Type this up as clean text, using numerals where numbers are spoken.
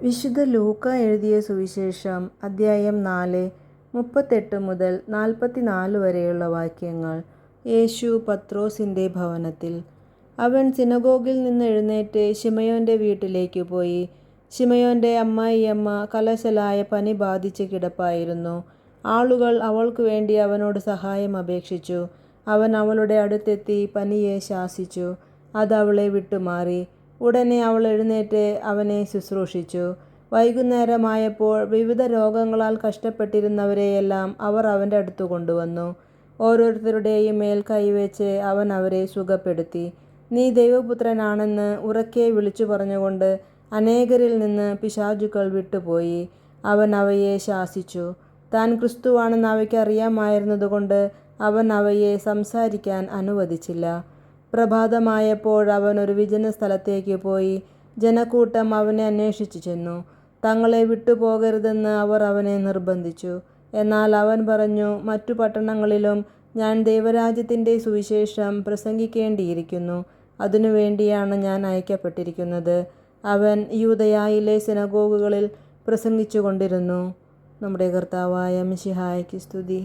വിശുദ്ധ ലൂക്ക എഴുതിയ സുവിശേഷം അദ്ധ്യായം 4 38 മുതൽ 44 വരെയുള്ള വാക്യങ്ങൾ. യേശു പത്രോസിൻ്റെ ഭവനത്തിൽ. അവൻ സിനഗോഗിൽ നിന്ന് എഴുന്നേറ്റ് ശിമയോൻ്റെ വീട്ടിലേക്ക് പോയി. ശിമയോൻ്റെ അമ്മായിയമ്മ കലശലായ പനി ബാധിച്ച് കിടപ്പായിരുന്നു. ആളുകൾ അവൾക്കു വേണ്ടി അവനോട് സഹായം അപേക്ഷിച്ചു. അവൻ അവളുടെ അടുത്തെത്തി പനിയെ ശാസിച്ചു. അത് അവളെ വിട്ടുമാറി. ഉടനെ അവൾ എഴുന്നേറ്റ് അവനെ ശുശ്രൂഷിച്ചു. വൈകുന്നേരമായപ്പോൾ വിവിധ രോഗങ്ങളാൽ കഷ്ടപ്പെട്ടിരുന്നവരെയെല്ലാം അവർ അവൻ്റെ അടുത്ത് കൊണ്ടുവന്നു. ഓരോരുത്തരുടെയും മേൽ കൈവച്ച് അവൻ അവരെ സുഖപ്പെടുത്തി. നീ ദൈവപുത്രനാണെന്ന് ഉറക്കെ വിളിച്ചു പറഞ്ഞുകൊണ്ട് അനേകരിൽ നിന്ന് പിശാചുക്കൾ വിട്ടുപോയി. അവൻ അവയെ ശാസിച്ചു. താൻ ക്രിസ്തുവാണെന്ന് അവയ്ക്ക് അറിയാമായിരുന്നതുകൊണ്ട് അവൻ അവയെ സംസാരിക്കാൻ അനുവദിച്ചില്ല. പ്രഭാതമായപ്പോൾ അവൻ ഒരു വിജന സ്ഥലത്തേക്ക് പോയി. ജനക്കൂട്ടം അവനെ അന്വേഷിച്ചു ചെന്നു. തങ്ങളെ വിട്ടുപോകരുതെന്ന് അവർ അവനെ നിർബന്ധിച്ചു. എന്നാൽ അവൻ പറഞ്ഞു, മറ്റു പട്ടണങ്ങളിലും ഞാൻ ദൈവരാജ്യത്തിൻ്റെ സുവിശേഷം പ്രസംഗിക്കേണ്ടിയിരിക്കുന്നു. അതിനുവേണ്ടിയാണ് ഞാൻ അയക്കപ്പെട്ടിരിക്കുന്നത്. അവൻ യൂദയായിലെ സിനഗോഗുകളിൽ പ്രസംഗിച്ചു കൊണ്ടിരുന്നു. നമ്മുടെ കർത്താവായ മിശിഹായ്ക്ക് സ്തുതി.